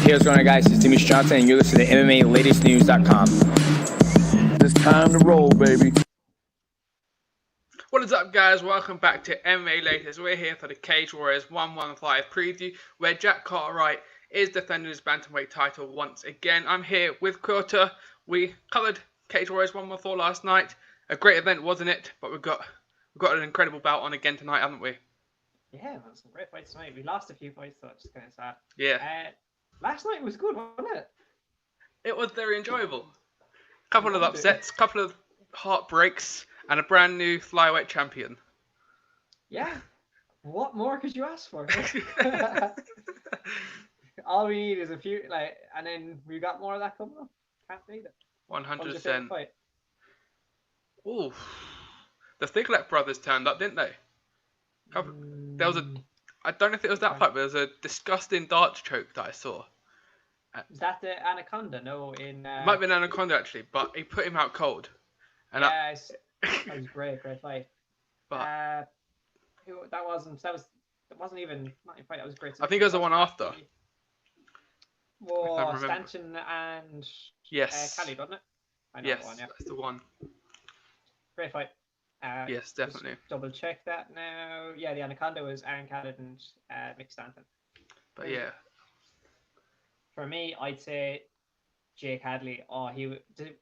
Hey, what's going on, guys? It's Demetrius Johnson, and you're listening to MMALatestNews.com. It's time to roll, baby. What is up, guys? Welcome back to MMA Latest. We're here for the Cage Warriors 115 preview, where Jack Cartwright is defending his Bantamweight title once again. I'm here with Quilter. We covered Cage Warriors 114 last night. A great event, wasn't it? But we've got an incredible bout on again tonight, haven't we? Yeah, there was some great fights tonight. We lost a few fights, so it's just kind of sad. Yeah. Last night was good, wasn't it? It was very enjoyable. Couple of upsets, couple of heartbreaks, and a brand new Flyweight champion. Yeah. What more could you ask for? All we need is a few, and then we got more of that coming up. Can't beat it. 100%. Ooh. The Thiglep brothers turned up, didn't they? There was I don't know if it was that fight, but there was a disgusting darts choke that I saw. Was that the Anaconda? No, in... It might have been Anaconda, actually, but he put him out cold. And yeah, that was great fight. But that wasn't even not a fight. That was great. I think it was the one after. Well, Stanton and Kelly, wasn't it? I know yes, one, yeah. That's the one. Great fight. Yes, definitely. Double check that now. Yeah, the Anaconda was Aaron Khalid and Mick Stanton. But yeah. For me, I'd say Jake Hadley.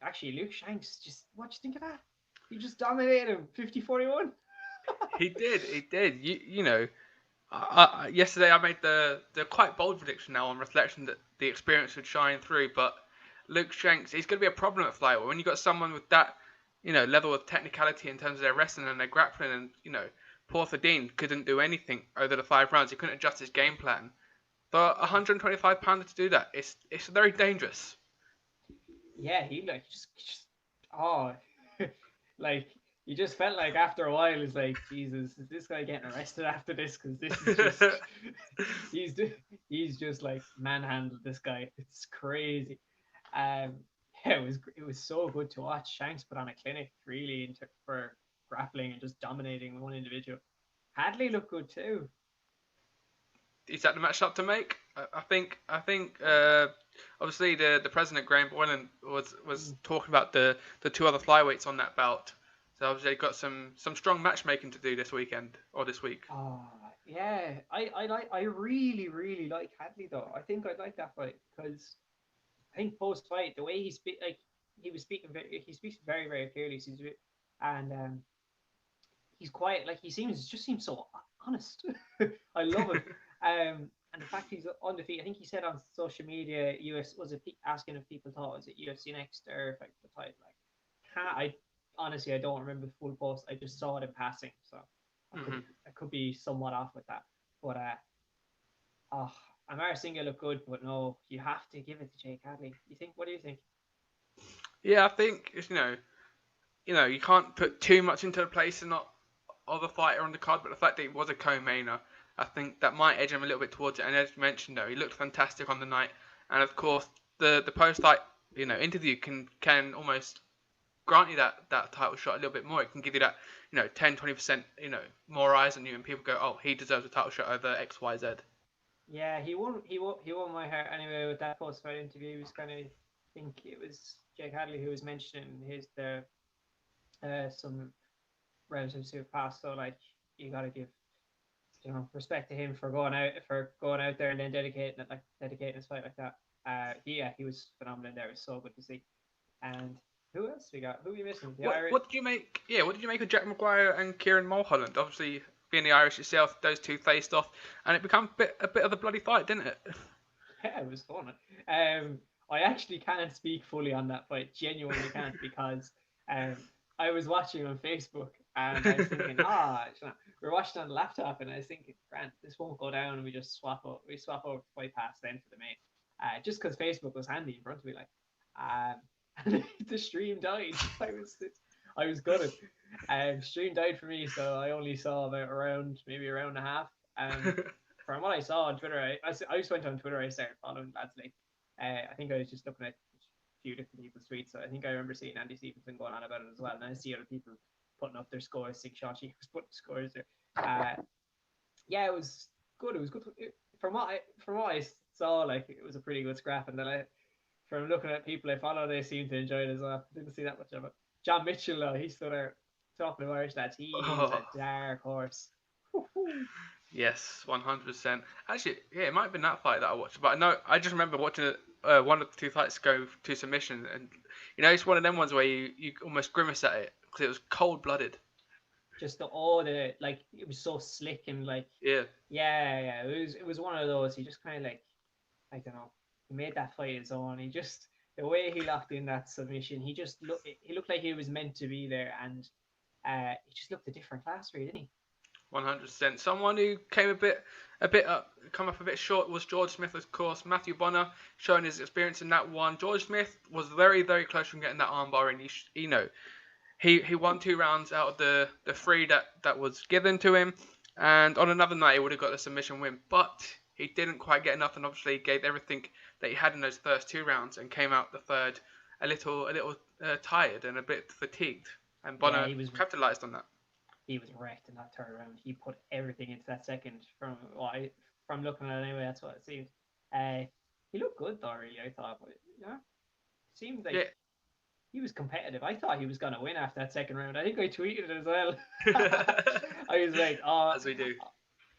Actually, Luke Shanks. Just what do you think of that? He just dominated him, 50-41. He did. You know, yesterday I made the quite bold prediction now on reflection that the experience would shine through. But Luke Shanks, he's going to be a problem at flyweight when you got someone with that, level of technicality in terms of their wrestling and their grappling, and Porter Dean couldn't do anything over the 5 rounds. He couldn't adjust his game plan. For a 125-pounder to do that, it's very dangerous. Yeah, he you just felt like after a while, it's like, Jesus, is this guy getting arrested after this? Because this is just he's just like manhandled this guy. It's crazy. It was so good to watch. Shanks put on a clinic really for grappling and just dominating one individual. Taley looked good too. Is that the match up to make? I think obviously the president Graham Boylan was talking about the 2 other flyweights on that bout. So obviously they've got some strong matchmaking to do this weekend or this week. Yeah, I really like Hadley though. I think I'd like that fight because I think post fight the way he speaks very, very clearly, and he's quiet. Like he seems so honest. I love him. And the fact he's undefeated. I think he said on social media, asking if people thought it was at UFC next or if the title. I honestly I don't remember the full post. I just saw it in passing, so I could be somewhat off with that. But Amar Singh looked good, but no, you have to give it to Jake Hadley. What do you think? Yeah, I think it's, you can't put too much into the place and not other fighter on the card, but the fact that he was a co-mainer, I think that might edge him a little bit towards it. And as you mentioned, though, he looked fantastic on the night. And of course, the post-fight, interview can almost grant you that title shot a little bit more. It can give you that, 10-20%, more eyes on you, and people go, oh, he deserves a title shot over X, Y, Z. Yeah, he won my heart anyway with that post-fight interview. He was kind of, I think it was Jake Hadley who was mentioning some relatives who have passed. So you got to give respect to him for going out there and then dedicating his fight like that. He was phenomenal there. It was so good to see. And who else we got? Who are we missing? What did you make? Yeah, what did you make of Jack McGuire and Kieran Mulholland? Obviously, being the Irish itself, those two faced off, and it became a bit of a bloody fight, didn't it? Yeah, it was fun. I actually can't speak fully on that fight. Genuinely can't because I was watching on Facebook and I was thinking, we're watching on the laptop, and I was thinking, Grant, this won't go down, and we just swap over the fight pass then for the main. Just because Facebook was handy in front of me, and the stream died. I was gutted. Stream died for me, so I only saw about maybe around and a half. From what I saw on Twitter, I just went on Twitter. I started following lads late. I think I was just looking at a few different people's tweets. So I think I remember seeing Andy Stevenson going on about it as well, and I see other people putting up their scores. Sig Shashi was putting scores there. Yeah, it was good. It was good. From what I saw like it was a pretty good scrap, and then from looking at people I follow, they seem to enjoy it as well. Didn't see that much of it. John Mitchell, though, he stood out. Talking of Irish lads, he's a dark horse. Yes, 100%. Actually, yeah, it might have been that fight that I watched, but I just remember watching one of the two fights go to submission, and it's one of them ones where you almost grimace at it because it was cold blooded. Just it was so slick and like yeah. It was one of those. He just kind of like, I don't know, he made that fight his own. He just, the way he locked in that submission, he looked like he was meant to be there, and he just looked a different class for you, didn't he? 100%. Someone who came come up a bit short was George Smith, of course. Matthew Bonner showing his experience in that one. George Smith was very, very close from getting that armbar, and he won 2 rounds out of the 3 that was given to him. And on another night, he would have got the submission win, but he didn't quite get enough, and obviously gave everything that he had in those first 2 rounds, and came out the third a little tired and a bit fatigued. And Bonner capitalized on that. He was wrecked in that third round. He put everything into that second. From looking at it anyway, that's what it seemed. He looked good though, really. I thought, but seemed like he was competitive. I thought he was gonna win after that second round. I think I tweeted it as well. I was like, oh, as we do.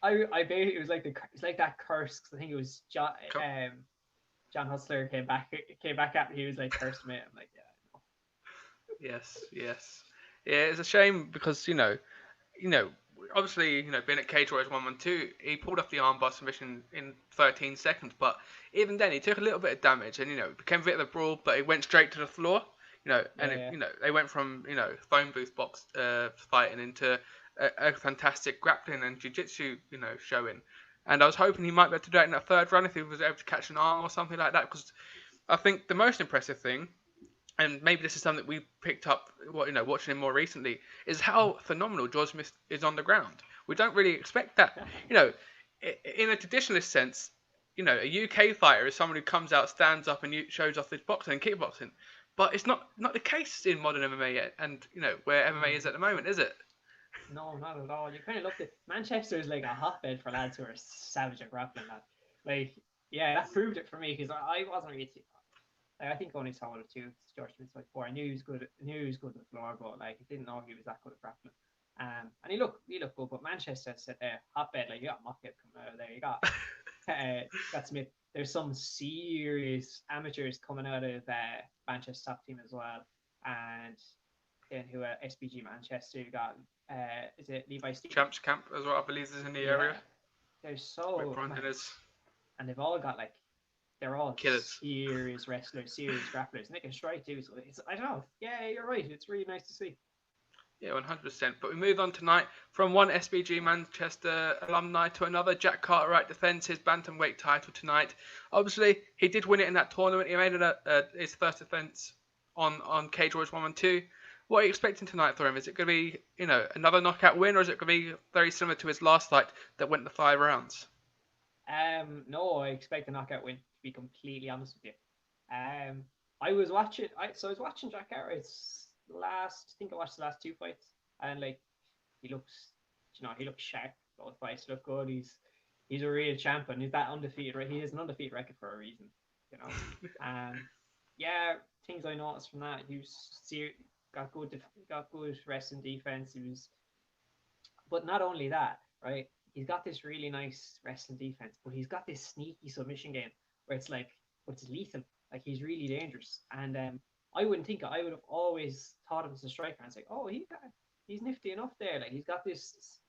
I bet it was like that curse. Cause I think it was John Hustler came back at me. He was like, cursed me. I'm like, yeah. Yes. Yeah, it's a shame because obviously being at Cage Warriors 112, he pulled off the armbar submission in 13 seconds. But even then, he took a little bit of damage, and it became a bit of a brawl. But he went straight to the floor. They went from phone booth box fighting into a fantastic grappling and jiu-jitsu showing. And I was hoping he might be able to do it in that third run if he was able to catch an arm or something like that. Because I think the most impressive thing, and maybe this is something we picked up, watching him more recently, is how phenomenal George Smith is on the ground. We don't really expect that. In a traditionalist sense, a UK fighter is someone who comes out, stands up, and shows off his boxing and kickboxing. But it's not the case in modern MMA yet, and where MMA is at the moment, is it? No, not at all. You kind of looked at Manchester is like a hotbed for lads who are savage at grappling. That proved it for me because I wasn't really. I think I only saw one or two George Smith's fight before. I knew he was good. Knew he was good at the floor, but I didn't know he was that good at grappling. And he looked good. But Manchester said hotbed. Like, you got Mockett coming out of there. You got Smith. There's some serious amateurs coming out of Manchester's top team as well. And then who SBG Manchester, you got is it Levi Stevens? Champs Camp as well, I believe, is in the area. They're so and they've all got they're all killers, serious wrestlers, serious grapplers, and they can strike too. So I don't know. Yeah, you're right. It's really nice to see. Yeah, 100%. But we move on tonight from one SBG Manchester alumni to another. Jack Cartwright defends his Bantamweight title tonight. Obviously, he did win it in that tournament. He made it his first defense on Cage Warriors 112. What are you expecting tonight for him? Is it going to be, another knockout win, or is it going to be very similar to his last fight that went the 5 rounds? No, I expect a knockout win, to be completely honest with you. I was watching Jack Cartwright's I think I watched the last 2 fights, and he looks sharp. Both fights look good. He's a real champion. He's that undefeated, right? He has an undefeated record for a reason, things I noticed from that, he was got good wrestling defense. But not only that, right? He's got this really nice wrestling defense, but he's got this sneaky submission game where it's lethal. He's really dangerous. And I would have always thought of him as a striker. And it's he's nifty enough there. He's got this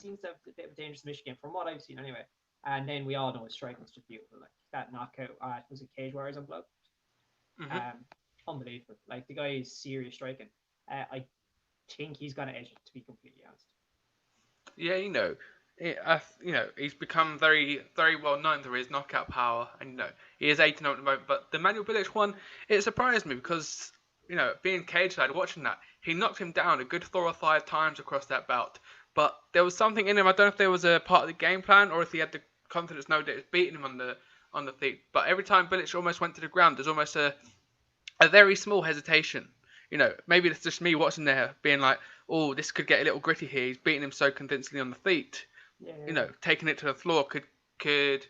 seems to have a bit of a dangerous submission game from what I've seen anyway. And then we all know his striking is just beautiful. That knockout was it Cage Warriors on Blood? Mm-hmm. Unbelievable. The guy is serious striking. I think he's gonna edge it, to be completely honest. Yeah, he's become very, very well known for his knockout power, and he is 18 at the moment. But the Manuel Bilic one, it surprised me because being cage side watching that, he knocked him down a good 4 or 5 times across that bout. But there was something in him. I don't know if there was a part of the game plan or if he had the confidence know that it was beating him on the feet. But every time Bilic almost went to the ground, there's almost a very small hesitation. Maybe it's just me watching there being like, oh, this could get a little gritty here. He's beating him so convincingly on the feet. Yeah. Taking it to the floor could could,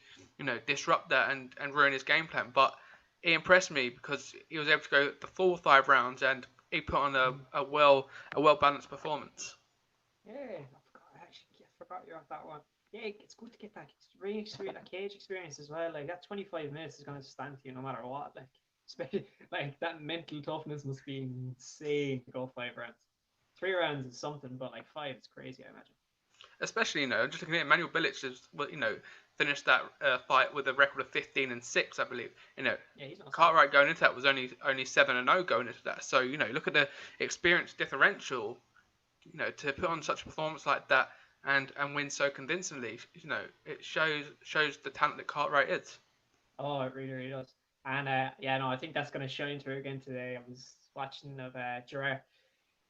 disrupt that and ruin his game plan. But it impressed me because he was able to go the full 5 rounds and he put on a well balanced performance. Yeah, I forgot you're on that one. Yeah, it's good to get that ring experience, that cage experience as well. Like that 25 minutes is gonna stand to you no matter what. Like, especially like that mental toughness must be insane to go 5 rounds. 3 rounds is something, but like 5 is crazy, I imagine. Especially, just looking at Emmanuel Bilic has, finished that fight with a record of 15-6, I believe. Yeah, he's not Cartwright going into that was only 7-0 going into that. So, look at the experience differential, to put on such a performance like that and win so convincingly, it shows the talent that Cartwright is. Oh, it really, really does. And I think that's going to shine through again today. I was watching of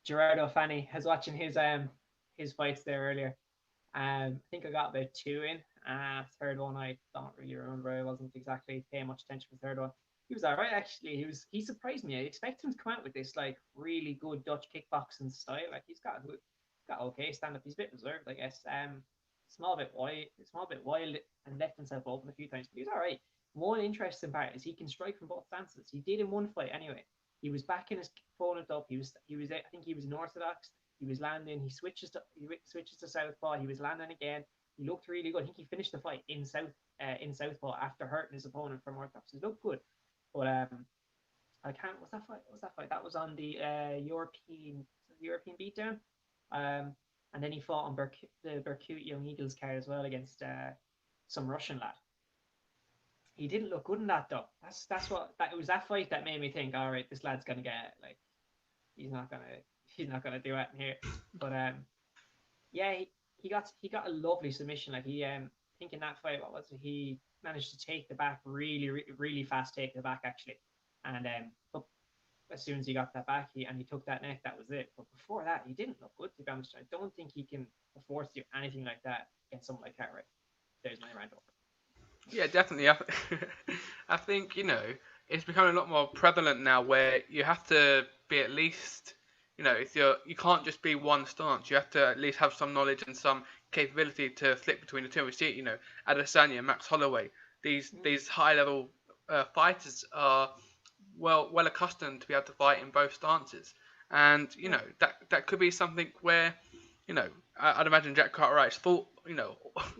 Gerardo Fanny. I was watching his fights there earlier. I think I got about 2 in. Third one I don't really remember. I wasn't exactly paying much attention to the third one. He was alright actually. He surprised me. I expected him to come out with this like really good Dutch kickboxing style. Like he's got okay stand up. He's a bit reserved, I guess. Small bit wild and left himself open a few times. But he was alright. One interesting part is he can strike from both stances. He did in one fight anyway. He was backing his opponent up. He was I think he was unorthodox. He was landing. He switches to southpaw. He was landing again. He looked really good. I think he finished the fight in southpaw after hurting his opponent from orthodox. He looked good. But I can't. What's that fight? That was on the European beatdown. And then he fought on the Berkut Young Eagles card as well against some Russian lad. He didn't look good in that though. It was that fight that made me think, all right, this lad's gonna get like, he's not gonna do it in here. But yeah, he got a lovely submission. Like he I think in that fight, what was it? He managed to take the back really, really fast, take the back actually, and but as soon as he got that back, he took that neck. That was it. But before that, he didn't look good. To be honest, I don't think he can afford to do anything like that against someone like Cartwright. There's my rant over. Yeah, definitely. I think it's becoming a lot more prevalent now, where you have to be at least, if you can't just be one stance. You have to at least have some knowledge and some capability to flip between the two. We see it, Adesanya, Max Holloway. These high level fighters are well accustomed to be able to fight in both stances, and that could be something where I'd imagine Jack Cartwright's thought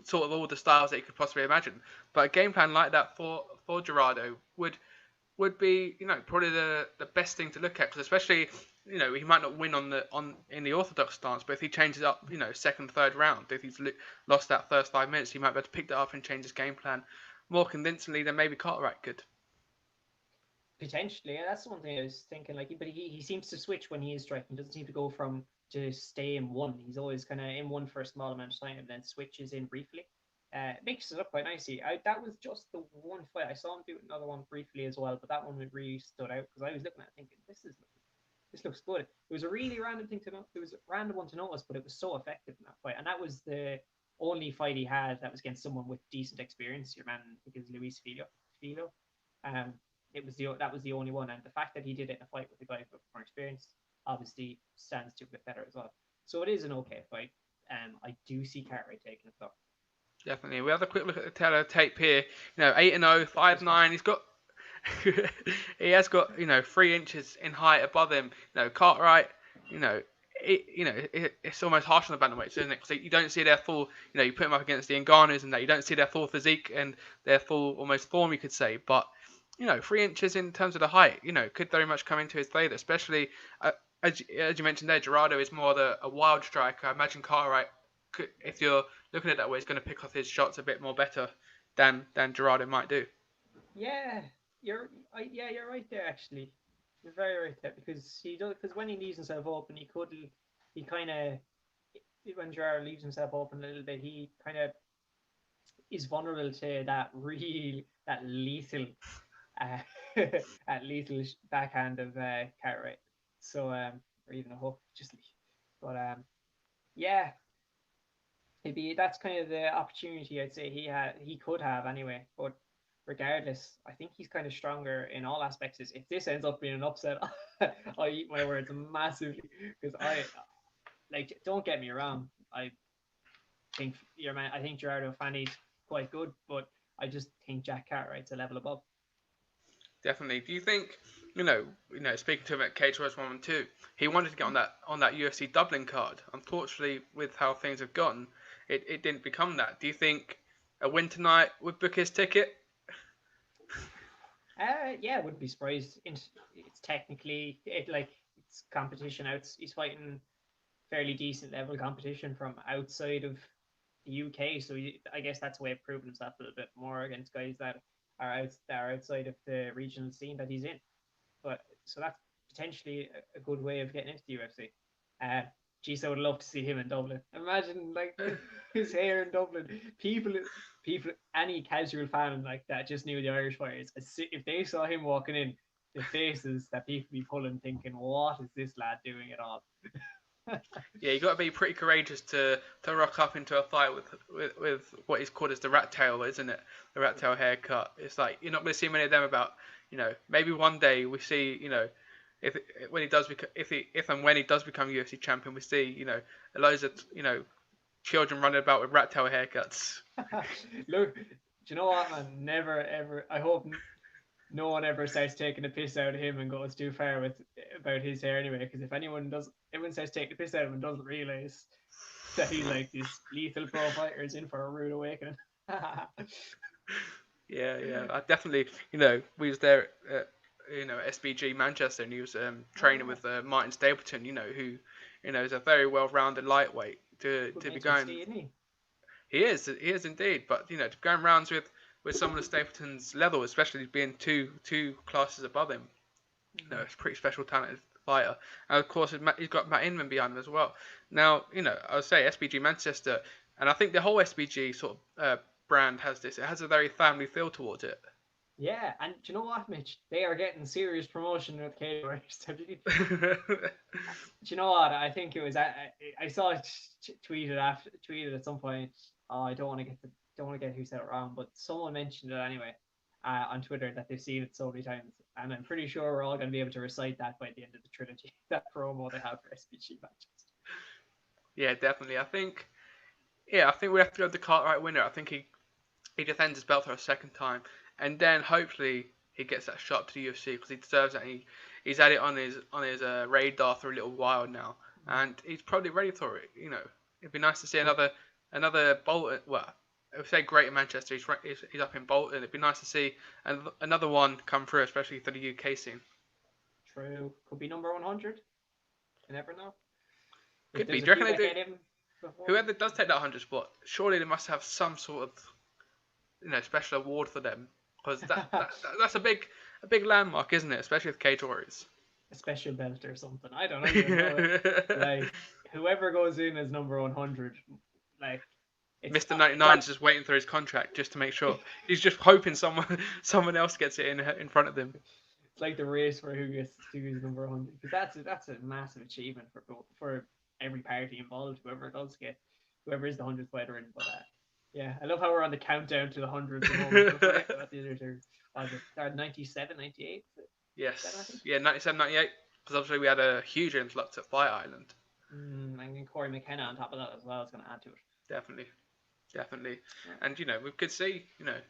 sort of all the styles that he could possibly imagine, but a game plan like that for Gerardo would be probably the best thing to look at, because especially he might not win in the orthodox stance, but if he changes up second, third round, if he's lost that first 5 minutes, he might be able to pick that up and change his game plan more convincingly than maybe Cartwright could. Potentially, yeah, that's one thing I was thinking. Like, but he seems to switch when he is striking. Doesn't seem to go from to stay in one. He's always kind of in one for a small amount of time and then switches in briefly. Mixes it up quite nicely. That was just the one fight. I saw him do another one briefly as well, but that one really stood out because I was looking at it thinking, this looks good. It was a really random thing to know. It was a random one to notice, but it was so effective in that fight. And that was the only fight he had that was against someone with decent experience. Your man, I think, is Luis Filo. That was the only one, and the fact that he did it in a fight with a guy with more experience obviously stands to a bit better as well. So it is an okay fight. I do see Cartwright taking it though. Definitely. We have a quick look at the tape here. 8-0, 5-9. He's got he has got 3 inches in height above him. Cartwright. It's almost harsh on the bantamweights, isn't it? Because you don't see their full. You put them up against the Ngannous and that you don't see their full physique and their full almost form, you could say, but. 3 inches in terms of the height, could very much come into his favour, especially as you mentioned there, Gerardo is more a wild striker. I imagine Cartwright, if you're looking at it that way, is going to pick off his shots a bit more better than Gerardo might do. Yeah, you're right there actually. You're very right there because when he leaves himself open, when Gerardo leaves himself open a little bit, he kind of is vulnerable to that lethal. At lethal backhand of Cartwright, so or even a hook, but yeah, that's kind of the opportunity I'd say he could have anyway. But regardless, I think he's kind of stronger in all aspects. If this ends up being an upset, I eat my words massively because don't get me wrong, I think Gerardo Fanny's quite good, but I just think Jack Cartwright's a level above. Definitely. Do you think, speaking to him at Cage Warriors 1 and 2, he wanted to get on that UFC Dublin card. Unfortunately, with how things have gone, it didn't become that. Do you think a win tonight would book his ticket? Yeah, I wouldn't be surprised. It's technically it's competition out. He's fighting fairly decent level competition from outside of the UK, so I guess that's a way of proving himself a little bit more against guys that are outside of the regional scene that he's in. But so that's potentially a good way of getting into the UFC. Geez, I would love to see him in Dublin. Imagine like his hair in Dublin. People, any casual fan like that just knew the Irish fighters. If they saw him walking in, the faces that people be pulling, thinking, "What is this lad doing at all?" Yeah, you got to be pretty courageous to rock up into a fight with what is called as the rat tail, isn't it? The rat tail haircut. It's like you're not going to see many of them about. Maybe one day we see, if when he does if and when he does become UFC champion, we see, loads of children running about with rat tail haircuts. Look, do you know what, man? Never ever. I hope no one ever starts taking the piss out of him and goes too far about his hair anyway. Because if everyone starts taking the piss out of him and doesn't realize that he's like this lethal pro fighter is in for a rude awakening. Yeah. I definitely, we was there at, SBG Manchester, and he was training with Martin Stapleton, who, is a very well-rounded lightweight to be going. He is indeed, but to be going rounds with someone of Stapleton's level, especially being two classes above him, it's a pretty special talented fighter. And of course, he's got Matt Inman behind him as well. Now, I would say SBG Manchester, and I think the whole SBG sort of brand has this. It has a very family feel towards it. Yeah, and do you know what, Mitch? They are getting serious promotion with Cage Warriors. Do you know what? I think it was. I saw it tweeted at some point. Oh, I don't want to get who said it wrong, but someone mentioned it anyway on Twitter that they've seen it so many times, and I'm pretty sure we're all going to be able to recite that by the end of the trilogy. That promo they have for SBG matches. Yeah, definitely. I think we have to go with the Cartwright winner. I think he defends his belt for a second time, and then hopefully he gets that shot to the UFC because he deserves it. And he's had it on his radar for a little while now, and he's probably ready for it. It'd be nice to see another Bolton. Well, I would say Greater Manchester. He's up in Bolton. It'd be nice to see another one come through, especially for the UK scene. True, could be number 100. You never know. Could be. Do you reckon they do? Whoever does take that 100 spot, surely they must have some sort of special award for them, because that's a big landmark, isn't it? Especially with Cage Warriors. A special belt or something. I don't know. Like whoever goes in as number 100, like Mr. 99 is just waiting for his contract just to make sure. He's just hoping someone else gets it in front of them. It's like the race for who gets to who's number 100, because that's a massive achievement for every party involved. Whoever is the 100th fighter in. But yeah, I love how we're on the countdown to the 100s. About the other two. Was it 97, 98? Yes. Yeah, 97, 98. Because obviously we had a huge influx at Fight Island. And Corey McKenna on top of that as well is going to add to it. Definitely. Yeah. And we could see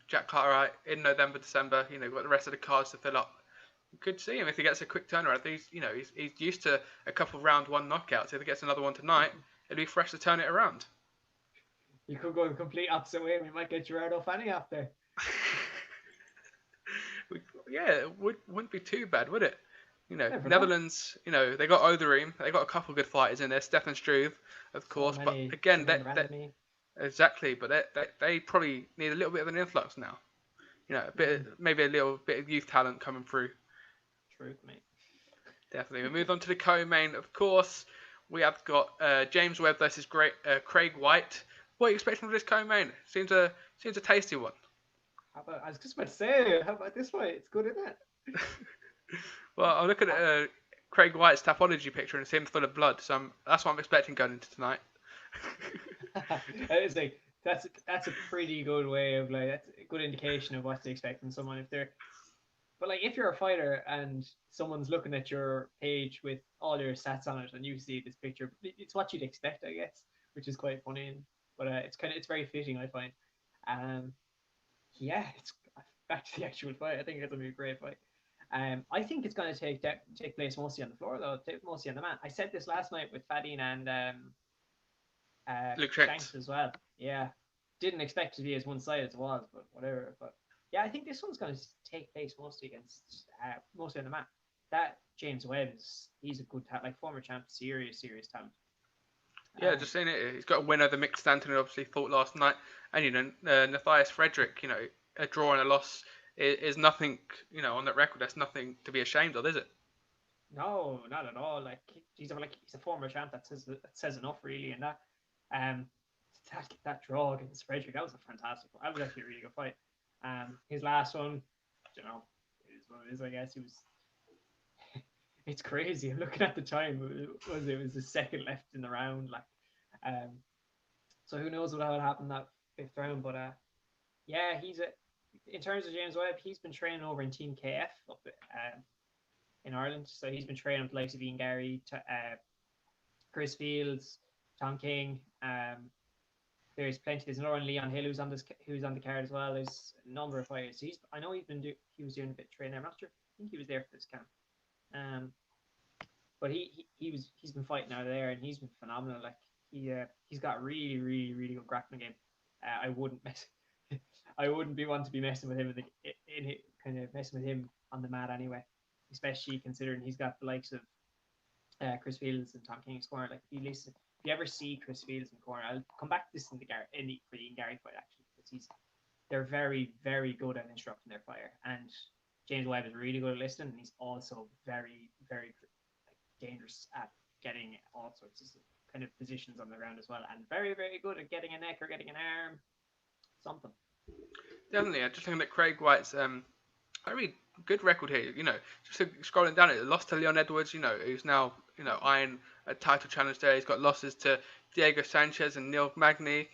Jack Cartwright in November, December. We've got the rest of the cards to fill up. We could see him if he gets a quick turnaround. He's used to a couple of round one knockouts. If he gets another one tonight, it'll be fresh to turn it around. You could go the complete opposite way. We might get Gerardo Fanny up there. Yeah, it wouldn't be too bad, would it? Netherlands, they got Otherim. They got a couple of good fighters in there. Stefan Struve, of course. But again, exactly. But they probably need a little bit of an influx now. Maybe a little bit of youth talent coming through. Truth, mate. Definitely. We move on to the co-main. Of course, we have got James Webb versus Craig White. What are you expecting from this co-main? Seems a tasty one. I was just about to say, how about this fight? It's good, isn't it? Well, I'm looking at Craig White's Tapology picture, and it's him full of blood. So that's what I'm expecting going into tonight. It's like that's a pretty good way of that's a good indication of what to expect from someone if you're a fighter and someone's looking at your page with all your stats on it and you see this picture, it's what you'd expect, I guess, which is quite funny. But it's very fitting, I find. yeah, it's back to the actual fight. I think it's gonna be a great fight. I think it's going to take place mostly on the floor, though, mostly on the mat. I said this last night with Fadine and Luke Shanks Shanks. as well. Yeah, didn't expect it to be as one-sided as it was, but whatever. But yeah, I think this one's going to take place mostly on the mat. That James Webb he's a good talent, like former champ, serious talent. Yeah, just saying it. He's got a win over Mick Stanton, who obviously fought last night, and Matthias Frederick. A draw and a loss is nothing. On that record, that's nothing to be ashamed of, is it? No, not at all. Like he's a former champ. That says enough, really. And um that draw against Frederick, that was a fantastic one. That was actually a really good fight. His last one, is what it is. I guess it was. It's crazy. I'm looking at the time. It was the second left in the round. So who knows what will happen that fifth round? But yeah, in terms of James Webb, he's been training over in Team KF up in Ireland. So he's been training with the likes of Ian Gary, Chris Fields, Tom King. There's plenty. There's another one, Leon Hill, who's on the card as well. There's a number of fighters. So I know he was doing a bit of training. I'm not sure. I think he was there for this camp. But he's been fighting out of there, and he's been phenomenal. Like he's got really really good grappling game. I wouldn't be one to be messing with him kind of messing with him on the mat anyway, especially considering he's got the likes of Chris Fields and Tom King's corner. Like if you ever see Chris Fields in the corner, I'll come back to this for the Ian Gary fight actually, because they're very very good at instructing their fighter, and James Webb is really good at listening, and he's also very very dangerous at getting all sorts of kind of positions on the ground as well, and very very good at getting a neck or getting an arm, something. Definitely. Just looking at Craig White's a really good record here. Just scrolling down it, lost to Leon Edwards. Who's now eyeing a title challenge there. He's got losses to Diego Sanchez and Neil Magny.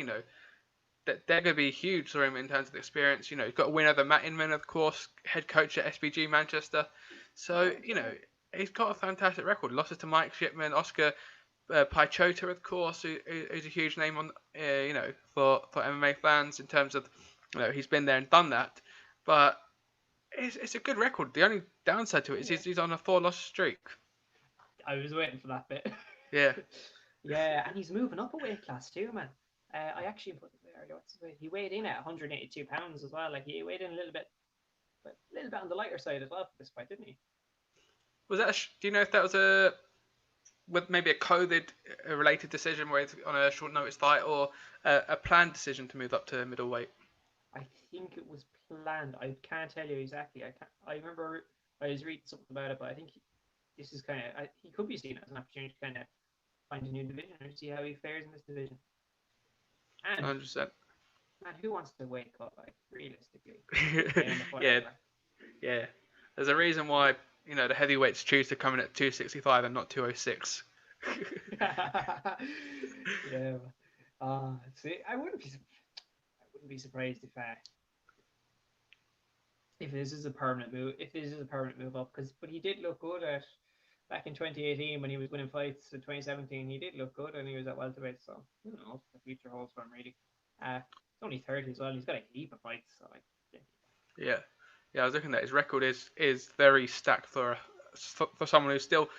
They're going to be huge for him in terms of experience. He's got a win over Matt Inman, of course, head coach at SBG Manchester. So he's got a fantastic record. Losses to Mike Shipman, Oscar Paichota, of course, who's a huge name on for MMA fans in terms of he's been there and done that. But it's a good record. The only downside to it is he's on a 4-loss streak. I was waiting for that bit. Yeah. Yeah, and he's moving up a weight class too, man. I actually put it there. What's his weight? He weighed in at 182 pounds as well. Like he weighed in a little bit on the lighter side as well for this fight, didn't he? Was that? Do you know if that was with maybe a COVID-related decision where it's on a short notice fight, or a planned decision to move up to middleweight? I think it was planned. I can't tell you exactly. I remember I was reading something about it, but I think this is he could be seen as an opportunity to kind of find a new division and see how he fares in this division. And 100%. Man, who wants to weight cut, like, realistically? Yeah. There's a reason why the heavyweights choose to come in at 265 and not 206. Yeah. See, I wouldn't be surprised if this is a permanent move. If this is a permanent move up, but he did look good back in 2018 when he was winning fights. In 2017, he did look good, and he was at welterweight. So who knows what the future holds for him, really. He's only 30 as well. He's got a heap of fights. So Yeah. I was looking at his record is very stacked for someone who's still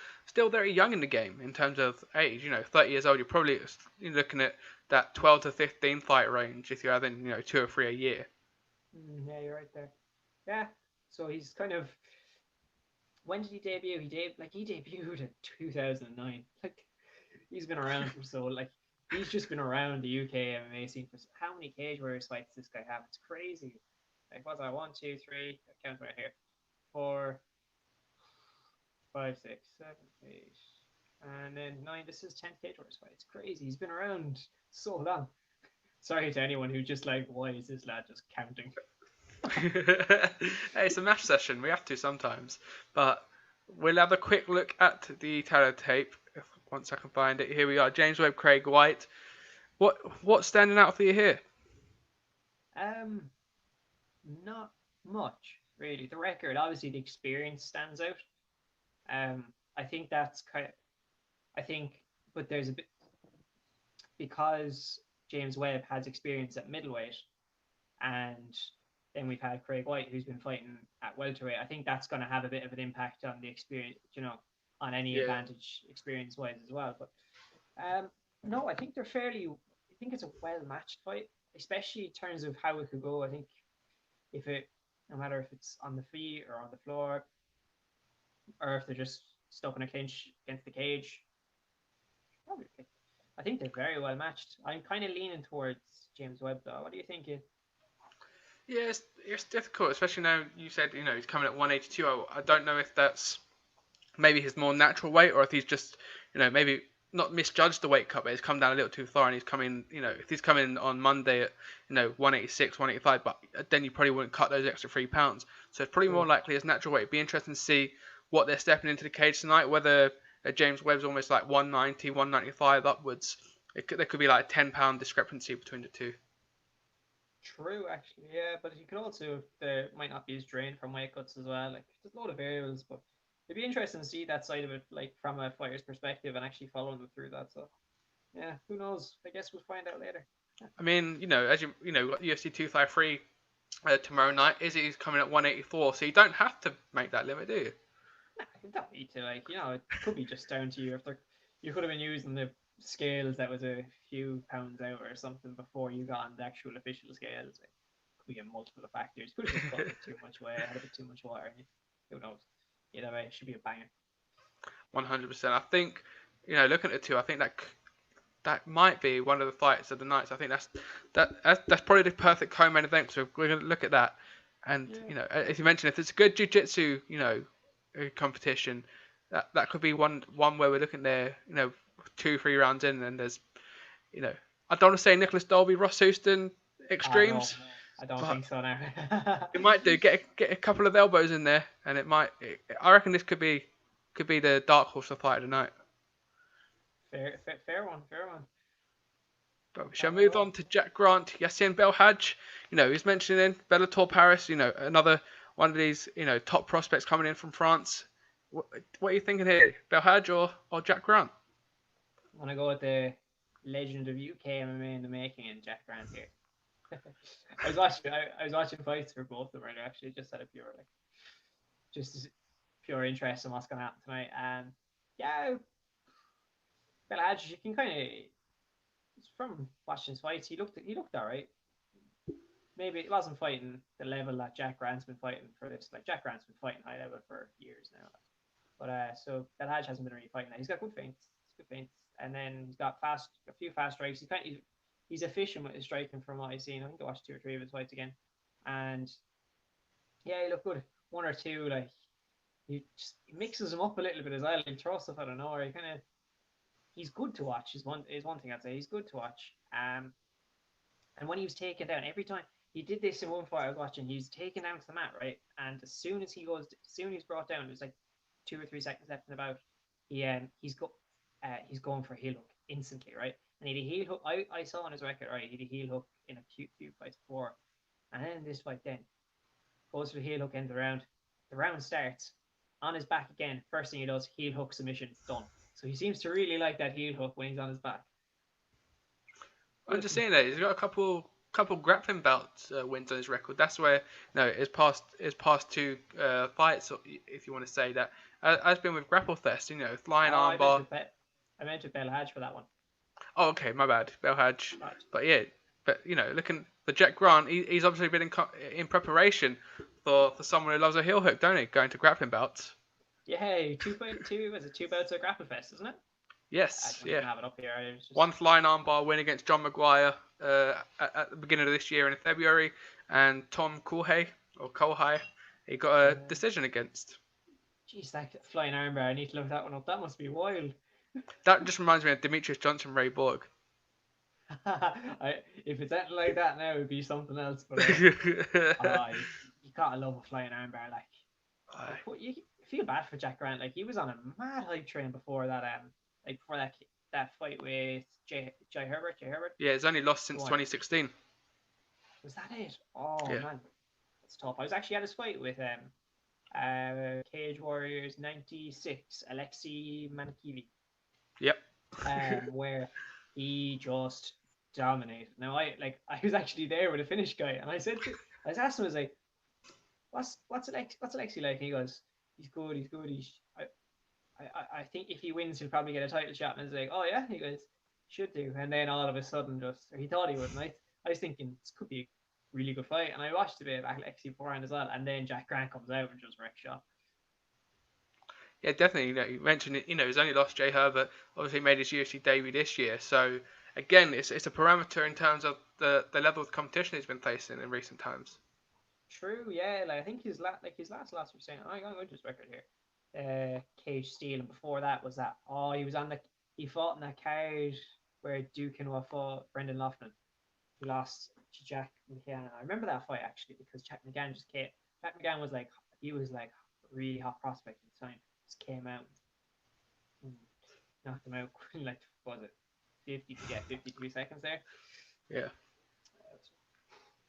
very young in the game in terms of age. 30 years old. You're probably looking at that 12 to 15 fight range if you're having 2 or 3 a year. Yeah, you're right there. Yeah. So he's kind of. When did he debut? He debuted in 2009. Like he's been around for he's just been around the UK MMA scene for how many Cage Warriors fights this guy have? It's crazy. Like what's that? 1, 2, 3. I count right here. 4, 5, 6, 7, 8, and then 9. This is 10th Cage Warriors fight. It's crazy. He's been around so long. Sorry to anyone who just why is this lad just counting? Hey, it's a match session. We have to sometimes. But we'll have a quick look at the tape once I can find it. Here we are. James Webb, Craig White. What's standing out for you here? Not much really. The record, obviously, the experience stands out. I think that's but there's a bit because James Webb has experience at middleweight, and Then we've had Craig White, who's been fighting at welterweight. I think that's going to have a bit of an impact on the experience, on any Yeah. advantage experience-wise as well. But no, I think they're fairly. I think it's a well-matched fight, especially in terms of how it could go. I think no matter if it's on the feet or on the floor, or if they're just stuck in a clinch against the cage, probably. I think they're very well matched. I'm kind of leaning towards James Webb, though. What do you think? Yeah, it's difficult, especially now you said, he's coming at 182. I don't know if that's maybe his more natural weight, or if he's just, maybe not misjudged the weight cut, but he's come down a little too far, and he's coming, if he's coming on Monday at, 186, 185, but then you probably wouldn't cut those extra 3 pounds. So it's probably more likely his natural weight. It'd be interesting to see what they're stepping into the cage tonight, whether James Webb's almost like 190, 195 upwards. There could be like a 10-pound discrepancy between the two. True, actually, yeah, but you could also, there might not be as drained from weight cuts as well. Like, there's a lot of variables, but it'd be interesting to see that side of it, like from a fighter's perspective, and actually following them through that. So, yeah, who knows? I guess we'll find out later. I mean, as got UFC 253 tomorrow night. Izzy's coming at 184, so you don't have to make that limit, do you? Nah, you don't need to. Like, it could be just down to you. If you could have been using the scales that was a few pounds out or something before you got on the actual official scales. Like, could be multiple factors. Could have just got too much weight, had a bit too much water. Who knows? Either way, it should be a banger. 100%. I think, looking at the two, I think that might be one of the fights of the night. So I think that's probably the perfect co-main event. So we're going to look at that. And, as you mentioned, if it's a good jiu-jitsu, competition, that could be one where we're looking there, 2-3 rounds in, and there's, I don't want to say Nicholas Dolby, Ross Houston extremes. I don't think so now. It might do get a couple of elbows in there, and I reckon this could be the dark horse of the fight of the night. Fair one. But we shall move on to Jack Grant, Yassine Belhadj. He's mentioning Bellator Paris. Another one of these top prospects coming in from France. What are you thinking here, Belhadj or Jack Grant? I'm gonna go with the legend of UK MMA in the making and Jack Grant here. I was watching fights for both of them earlier, actually, just out of pure interest in what's gonna happen tonight. And yeah, Belhadj, you can kind of, from watching his fights, he looked alright. Maybe it wasn't fighting the level that Jack Grant's been fighting for this. Like, Jack Grant's been fighting high level for years now. But so Belhadj hasn't been really fighting that. He's got good feints, and then he's got a few fast strikes. He's efficient with his striking from what I've seen. I think I watched 2 or 3 of his fights again, and yeah, he looked good. 1 or 2, like he mixes them up a little bit as well. He'll throw stuff out of nowhere. He's good to watch. Is one thing I'd say. He's good to watch. And when he was taken down, every time he did this in one fight I was watching, he's taken down to the mat, right? And as soon as he's brought down, it was like 2 or 3 seconds left in the bout. He's going for a heel hook instantly, right? And he had a heel hook. I saw on his record, right? He had a heel hook in a few fights before, and then in this fight, then goes for the heel hook end of the round. The round starts on his back again. First thing he does, heel hook submission, done. So he seems to really like that heel hook when he's on his back. I'm just saying that he's got a couple grappling bouts wins on his record. That's where his past 2 fights, if you want to say that, has been with Grapple Fest. Flying armbar. I meant to Belhadj for that one. Oh, okay, my bad, Belhadj. Right. But yeah, looking for Jack Grant, he's obviously been in preparation for someone who loves a heel hook, don't he? Going to grappling bouts. Yeah, 2 bouts at Grapple Fest, isn't it? Yes, I don't have it up here. One flying armbar win against John Maguire at the beginning of this year in February, and Tom Colhay, he got a decision against. Jeez, that flying armbar, I need to look that one up. That must be wild. That just reminds me of Demetrius Johnson, Ray Borg. If it's anything like that now, it'd be something else. But you gotta love a flying armbar. Like, you feel bad for Jack Grant. Like, he was on a mad hype train before that. Before that fight with Jay Herbert. Yeah, he's only lost since 2016. Was that it? Oh yeah. Man, that's tough. I was actually at his fight with Cage Warriors 96, Alexei Manikivi. Yep. Where he just dominated. Now I was actually there with a Finnish guy, and I said I was asking him, I was like, what's Alexi like? And he goes, he's good. I think if he wins, he'll probably get a title shot. And I was like, oh yeah, he goes, should do. And then all of a sudden, or he thought he would. And I was thinking this could be a really good fight. And I watched a bit of Alexi beforehand as well. And then Jack Grant comes out and just wrecks shop. Yeah, definitely. You mentioned it. He's only lost Jay Herbert. Obviously, made his UFC debut this year. So again, it's a parameter in terms of the level of competition he's been facing in recent times. True, yeah. Like I think his last loss was saying, I'm going to his record here. Cage Steel, and before that was that. Oh, he fought in that card where Duke and fought Brendan Loughnane. He lost to Jack McGann. I remember that fight actually because Jack McGann just came. Jack McGann was like a really hot prospect at the time. Just came out and knocked him out in like what was it 53 seconds there. Yeah.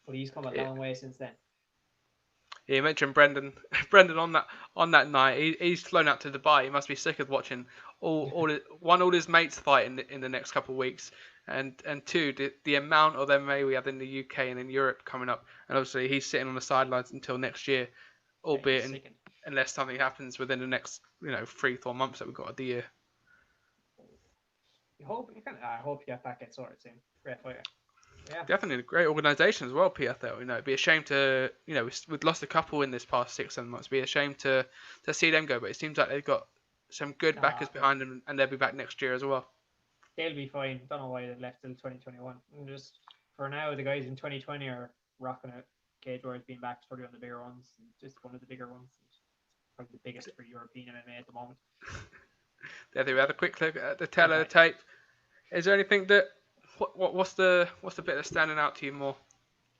But he's come a long way since then. Yeah, you mentioned Brendan. Brendan on that night, he's flown out to Dubai. He must be sick of watching all his mates fight in the next couple of weeks, and two, the amount of MMA we have in the UK and in Europe coming up, and obviously he's sitting on the sidelines until next year, albeit unless something happens within the next 3-4 months that we've got of the year. I hope that gets sorted soon. Great fighter. Yeah. Definitely a great organisation as well, PFL. It'd be a shame to, we've lost a couple in this past 6-7 months. It'd be a shame to see them go, but it seems like they've got some good backers behind them, and they'll be back next year as well. They'll be fine. Don't know why they left till 2021. And just for now, the guys in 2020 are rocking it. Cage Warriors being back, probably one of the bigger ones, just one of the bigger ones, probably the biggest for European MMA at the moment. There we have a quick look at the tape. Is there anything that what's the bit that's standing out to you more?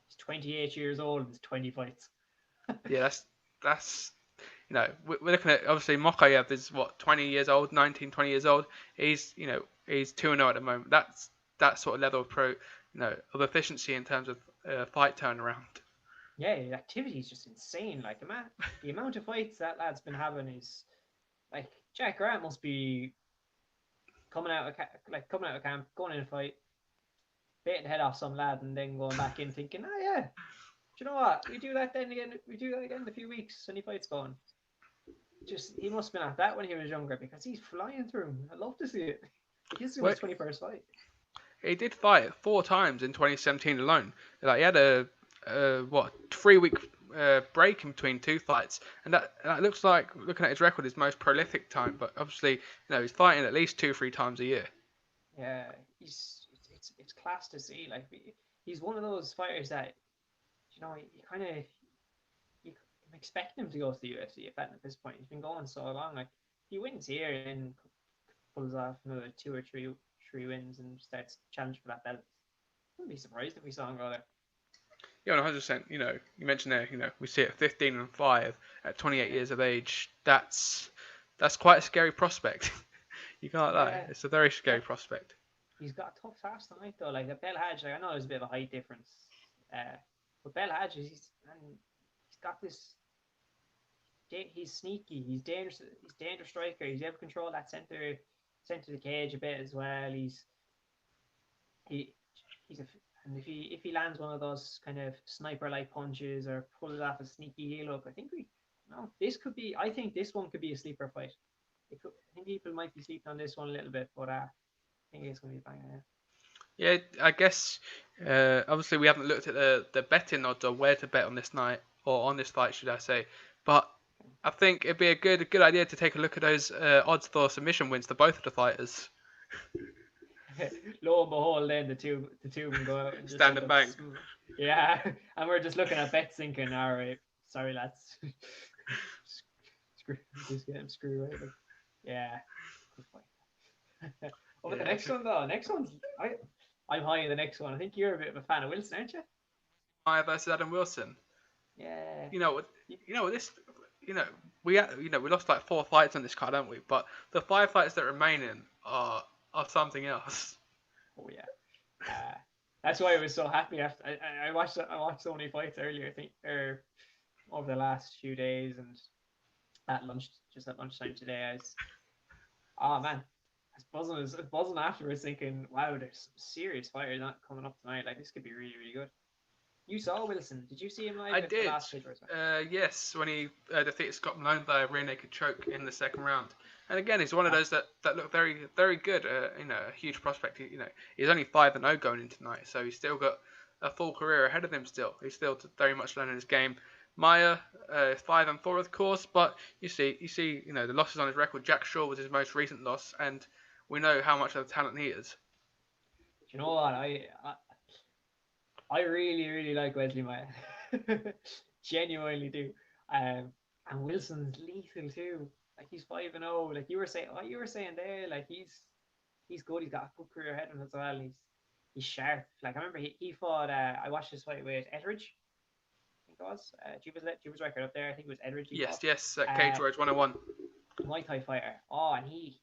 He's 28 years old and he's 20 fights. Yeah, that's we're looking at obviously Mokayev is 20 years old, 20 years old. He's 2-0 at the moment. That's that sort of level of efficiency in terms of fight turnaround. Yeah, the activity is just insane. Like the amount of fights that lad's been having is like Jack Grant must be coming out of camp, going in a fight, baiting the head off some lad, and then going back in thinking, oh yeah, do you know what? We do that again in a few weeks. Any fights going. Just he must have been at that when he was younger because he's flying through him. I love to see it. This is his 21st fight. He did fight 4 times in 2017 alone. Like he had a 3-week break in between 2 fights, and that looks like, looking at his record, his most prolific time. But obviously, he's fighting at least 2-3 times a year. Yeah, it's class to see. Like he's one of those fighters that I'm expecting him to go to the UFC at this point. He's been going so long. Like he wins here and pulls off another 2 or 3 wins and starts challenging for that belt. I wouldn't be surprised if we saw him go there. Yeah, 100%. You mentioned there, we see it 15-5 at 28 years of age. That's quite a scary prospect. You can't lie. Yeah. It's a very scary prospect. He's got a tough task tonight though. Like Bell Hache, I know there's a bit of a height difference, but Bell Hache, he's got this. He's sneaky. He's dangerous. He's a dangerous striker. He's able to control that center of the cage a bit as well. And if he lands one of those kind of sniper-like punches or pulls off a sneaky heel hook, I think this one could be a sleeper fight. I think people might be sleeping on this one a little bit, but I think it's going to be a banger. Yeah, I guess obviously we haven't looked at the betting odds or where to bet on this night or on this fight, should I say? But I think it'd be a good idea to take a look at those odds for submission wins to both of the fighters. Lo and behold, then the two of them go out and just stand and bang. Yeah, and we're just looking at bets thinking, all right, sorry lads, just get him screwed right. Yeah, good fight. Over the next one though. Next one's I'm high in the next one. I think you're a bit of a fan of Wilson, aren't you? Maya versus Adam Wilson. Yeah. We lost like 4 fights on this card, haven't we? But the 5 fights that remain in are something else. Oh yeah. That's why I was so happy after I watched so many fights earlier, I think, over the last few days, and at lunchtime today, I was buzzing afterwards, thinking, wow, there's some serious fighters not coming up tonight. Like this could be really, really good. You saw Wilson. Did you see him live I at the did. last Cage Warriors match? Yes, when he defeated Scott Malone by a rear naked choke in the second round. And again, he's one of those that look very, very good. A huge prospect. He's only 5-0 going into tonight, so he's still got a full career ahead of him. Still, he's still very much learning his game. Maia, 5-4 of course, but you see, the losses on his record. Jack Shaw was his most recent loss, and we know how much of a talent he is. You know what? I really, really like Wesley Maia. Genuinely do. And Wilson's lethal too. Like he's 5-0. Like you were saying, what you were saying there, like he's good. He's got a good career ahead of him as well. He's sharp. Like I remember he fought. I watched his fight with Etheridge. I think it was. Do you was record up there? I think it was Etheridge. Yes, Cage Warriors 101. Muay Thai fighter. Oh, and he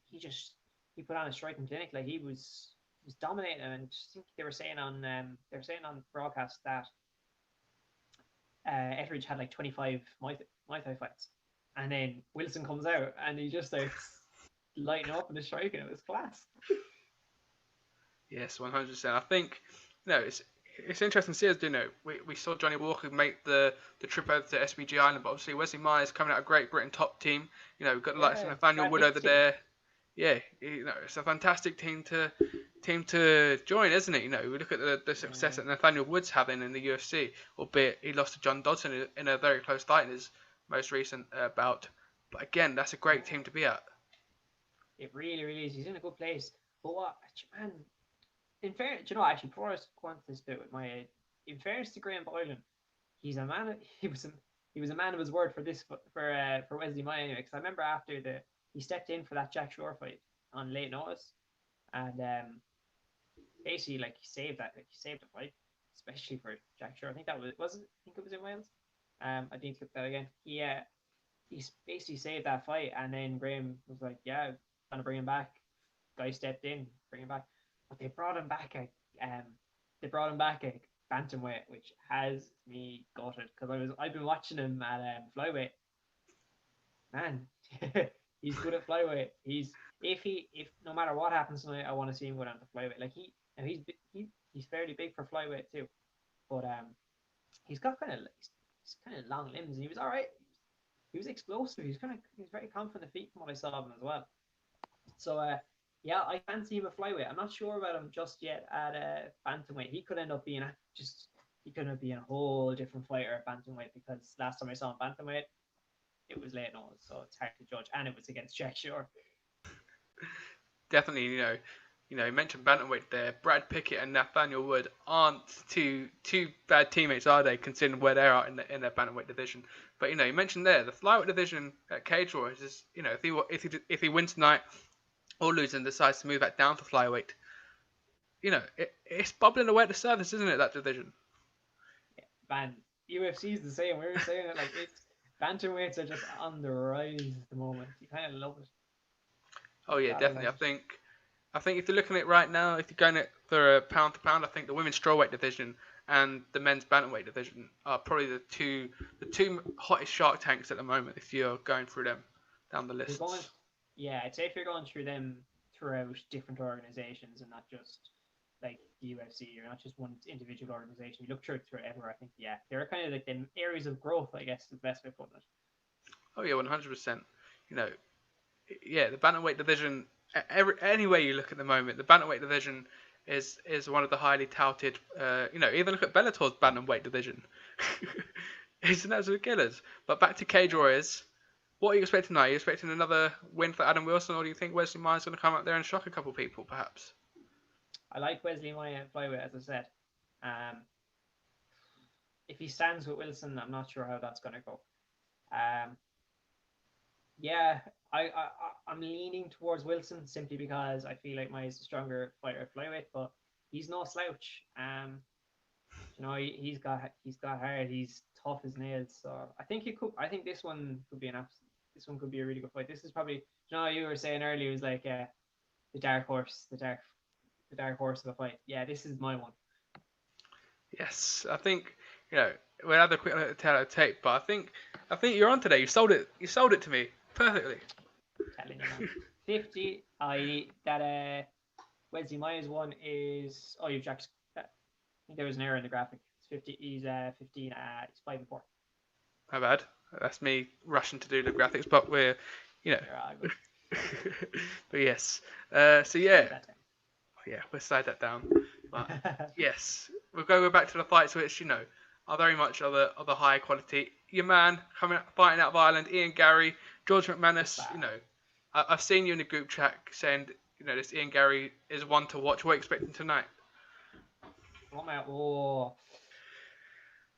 put on a striking clinic. Like he was dominating, and I think they were saying on broadcast that Etheridge had like 25 Muay Thai fights, and then Wilson comes out and he just starts lighting up in the striking. It was class. Yes, 100%. I think it's interesting to see us. We saw Johnny Walker make the trip over to SBG Island, but obviously Wesley Maia is coming out of Great Britain top team. We've got the likes of Nathaniel Wood over there. Yeah, it's a fantastic team to join, isn't it? We look at the success that Nathaniel Wood's having in the UFC, albeit he lost to John Dodson in a very close fight in his most recent bout. But again, that's a great team to be at. It really, really is. He's in a good place. But what, man? In fairness, actually, before I go on to this bit with my, in fairness to Graham Boylan, he's a man. He was a man of his word for Wesley Maia anyway. Because I remember after he stepped in for that Jack Shore fight on late notice, and basically like he saved the fight, especially for Jack Shore. I think that was it. I think it was in Wales. I need to look that again. He basically saved that fight, and then Graham was like, "Yeah, I'm gonna bring him back." Guy stepped in, bring him back, but they brought him back a bantamweight, which has me gutted because I've been watching him at flyweight. Man, he's good at flyweight. If no matter what happens tonight, I want to see him go down to flyweight. Like he's fairly big for flyweight too, but he's got kind of long limbs, and he was all right. He was explosive. He was very confident in the feet from what I saw of him as well. So yeah, I fancy him at flyweight. I'm not sure about him just yet at bantamweight. He could end up being a whole different fighter at bantamweight, because last time I saw him bantamweight, it was late notice, so it's hard to judge, and it was against Jack Shore. Definitely, you mentioned bantamweight there. Brad Pickett and Nathaniel Wood aren't two bad teammates, are they? Considering where they are in their bantamweight division. But you mentioned there the flyweight division at Cage Warriors is, if he wins tonight or loses and decides to move that down to flyweight, it's bubbling away at the surface, isn't it? That division. Yeah, man, UFC is the same. We were saying it like it's. Bantamweights are just on the rise at the moment. You kind of love it. Oh yeah, definitely. I think if you're looking at it right now, if you're going it for a pound to pound, I think the women's strawweight division and the men's bantamweight division are probably the two hottest shark tanks at the moment. If you're going through them down the list. I'd say if you're going through them throughout different organizations and not just like the UFC, or not just one individual organization. You look through everywhere. I think they're kind of like the areas of growth, I guess, is the best way of putting it. Oh yeah, 100%. The bantamweight division. Any way you look at the moment, the bantamweight division is one of the highly touted. Even look at Bellator's bantamweight division. It's an absolute killers. But back to Cage Warriors. What are you expecting now? Are you expecting another win for Adam Wilson, or do you think Wesley Maia's going to come out there and shock a couple people, perhaps? I like Wesley Maia at flyweight, as I said. If he stands with Wilson, I'm not sure how that's going to go. I'm leaning towards Wilson simply because I feel like Maia's a stronger fighter at flyweight, but he's no slouch. He's got heart. He's tough as nails. So I think this one could be a really good fight. This is probably, you were saying earlier, it was like the dark horse of a fight. Yeah, this is my one. Yes, I think we'll have a quick look at the tape, but I think you're on today. You sold it to me perfectly. Telling you, man. 50. That Wesley Maia's one is. Oh, you've Jack's. I think there was an error in the graphic. It's He's 15. He's 5-4. My bad. That's me rushing to do the graphics, but we're, you know. Good. But yes. So yeah. That down. Yeah, we'll slide that down. But yes, we'll go back to the fights which, are very much of the high quality. Your man fighting out of Ireland, Ian Gary, George McManus, I've seen you in the group chat saying, this Ian Gary is one to watch. What are you expecting tonight?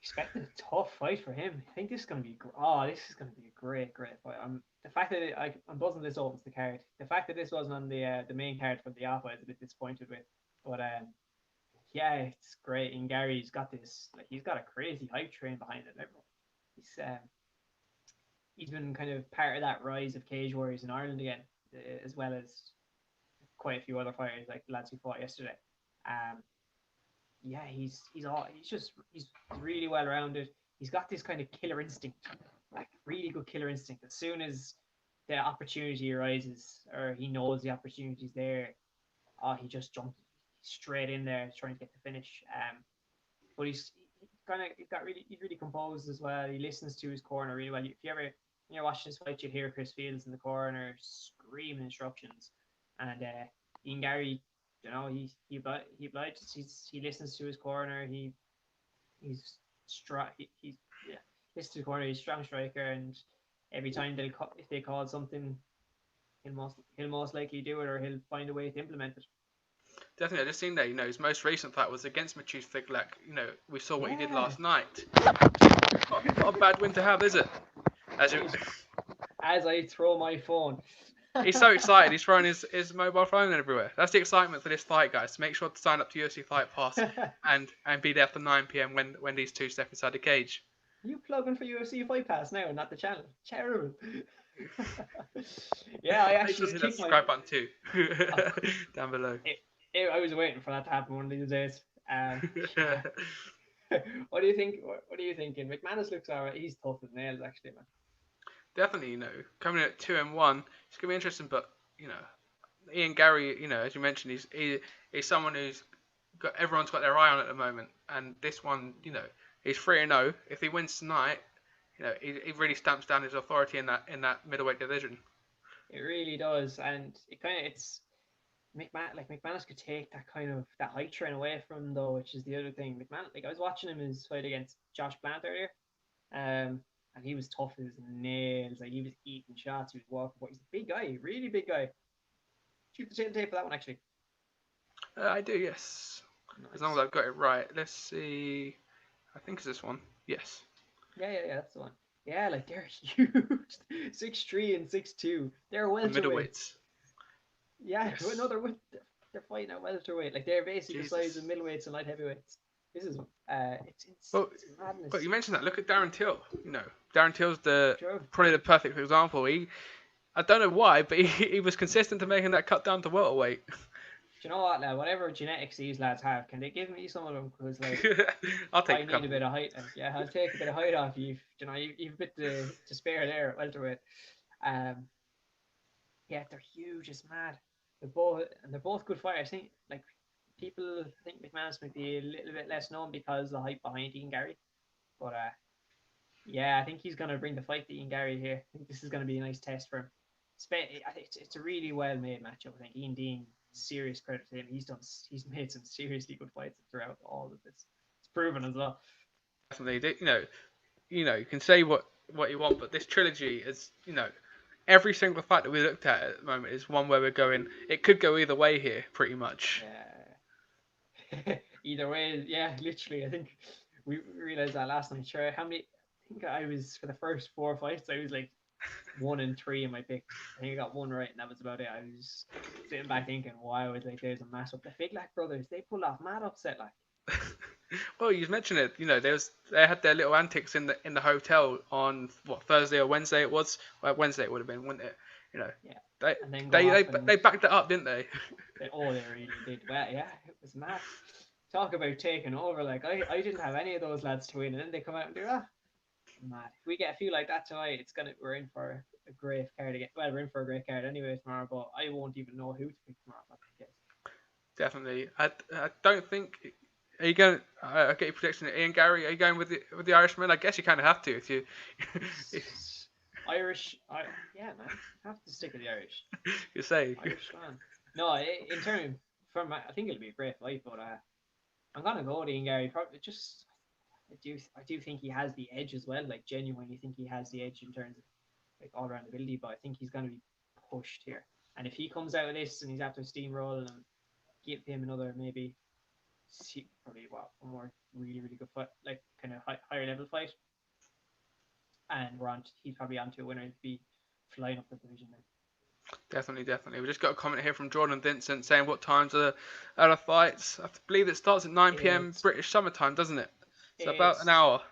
Expecting a tough fight for him. I think this is going to be a great fight. The fact that I'm buzzing this opens the card. The fact that this wasn't on the main card from the off, I was a bit disappointed with. But yeah, it's great. And Gary's got this, he's got a crazy hype train behind it. He's been kind of part of that rise of Cage Warriors in Ireland again, as well as quite a few other fighters like the lads who fought yesterday. Yeah, he's really well rounded. He's got this kind of killer instinct, really good killer instinct. As soon as the opportunity arises, or he knows the opportunity's there, he just jumps straight in there trying to get the finish. But he's really composed as well. He listens to his corner really well. If you're watching this fight, you'd hear Chris Fields in the corner screaming instructions, and Ian Gary, he obliges. He listens to his corner. He's listens to the corner. He's a strong striker, and every time if they call something, he'll most likely do it, or he'll find a way to implement it. Definitely, I just seen that. His most recent fight was against Maciej Figlak. We saw what he did last night. Not a bad win to have, is it? As I throw my phone. He's so excited. He's throwing his mobile phone everywhere. That's the excitement for this fight, guys. So make sure to sign up to UFC Fight Pass and be there for 9 p.m. when these two step inside the cage. You plugging for UFC Fight Pass now, not the channel. Terrible. Yeah, I actually hit that subscribe button too. Down below. I was waiting for that to happen one of these days. What do you think? What are you thinking? McManus looks alright. He's tough as nails, actually, man. Definitely, coming in at 2-1, it's gonna be interesting. But Ian Gary, as you mentioned, he's someone everyone's got their eye on at the moment. And this one, he's 3-0. If he wins tonight, he really stamps down his authority in that middleweight division. It really does, and it's McManus could take that hype train away from him, though, which is the other thing. McManus, I was watching him his fight against Josh Blant earlier, and he was tough as nails. He was eating shots, he was walking, but he's a big guy, really big guy. Shoot the tape for that one, actually. I do, yes. Nice. As long as I've got it right. Let's see. I think it's this one. Yes. Yeah, that's the one. Yeah, they're huge. 6'3" and 6'2". They're welterweights. Yeah, yes. They're fighting at welterweight. They're basically the size of middleweights and light heavyweights. This is it's madness. But you mentioned that. Look at Darren Till. Darren Till's probably the perfect example. I don't know why, but he was consistent to making that cut down to welterweight. Do you know what, lad? Whatever genetics these lads have, can they give me some of them? Because I'll take. I need a bit of height. Yeah, I'll take a bit of height off you. You've a bit to spare there at welterweight. Yeah, they're huge. It's mad. They're both good fighters. I think people think McManus might be a little bit less known because of the hype behind Ian Gary. But yeah, I think he's gonna bring the fight to Ian Gary here. I think this is gonna be a nice test for him. I think it's a really well made matchup. I think Ian Dean, serious credit to him. He's made some seriously good fights throughout all of this. It's proven as well. Definitely, you can say what you want, but this trilogy is, every single fight that we looked at the moment is one where we're going. It could go either way here, pretty much. Yeah. Either way, yeah, literally. I think we realized that last night. Sure, I think I was, for the first 4 fights, I was 1-3 in my pick. I think I got one right, and that was about it. I was sitting back thinking, wow, there's a mass up. The Figlak brothers, they pulled off mad upset, Well, you mentioned it. They had their little antics in the hotel on Thursday or Wednesday it was. Wednesday it would have been, wouldn't it? Yeah. They backed it up, didn't they? They really did. Well, yeah, it was mad. Talk about taking over. I didn't have any of those lads to win, and then they come out and do that. Mad. If we get a few like that tonight, we're in for a great card again. Well, we're in for a great card anyway tomorrow, but I won't even know who to pick tomorrow. Definitely. I don't think Are you going? I get your prediction. Ian Gary, are you going with the Irishman? I guess you kind of have to if you. Irish, yeah, man, have to stick with the Irish. You say. Irish man. No, in terms from, I think it'll be a great fight, but I'm gonna go with Ian Gary. Probably just, I do think he has the edge as well. Like genuinely think he has the edge in terms of like all around ability, but I think he's gonna be pushed here. And if he comes out of this and he's after steamrolling and give him another maybe probably one more really good fight, like kind of higher level fight, and he's probably onto a winner to be flying up the division then. Definitely. We just got a comment here from Jordan Vincent saying what times are the fights. I believe it starts at 9 p.m. British summertime, doesn't it? So about an hour.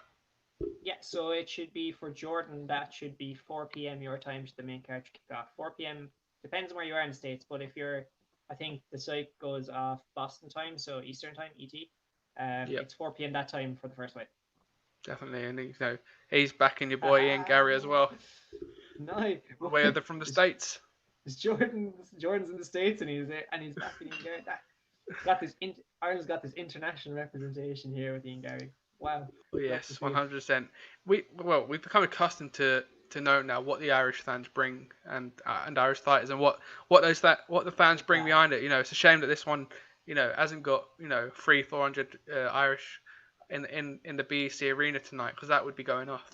Yeah, so it should be for Jordan. That should be 4 p.m. your time to the main card to kick off. 4 p.m. depends on where you are in the States, but if you're, I think the site goes off Boston time, so Eastern time, ET. It's 4 p.m. that time for the first fight. Definitely, and he's backing your boy Ian Gary as well. Nice. Where they're from the States. Jordan's in the States and he's backing Ian Gary. Ireland's got this international representation here with Ian Gary. Wow. Oh, yes, 100%. We've become accustomed to know now what the Irish fans bring and Irish fighters and what the fans bring behind it. It's a shame that this one hasn't got 300-400 Irish in the BEC arena tonight, because that would be going off.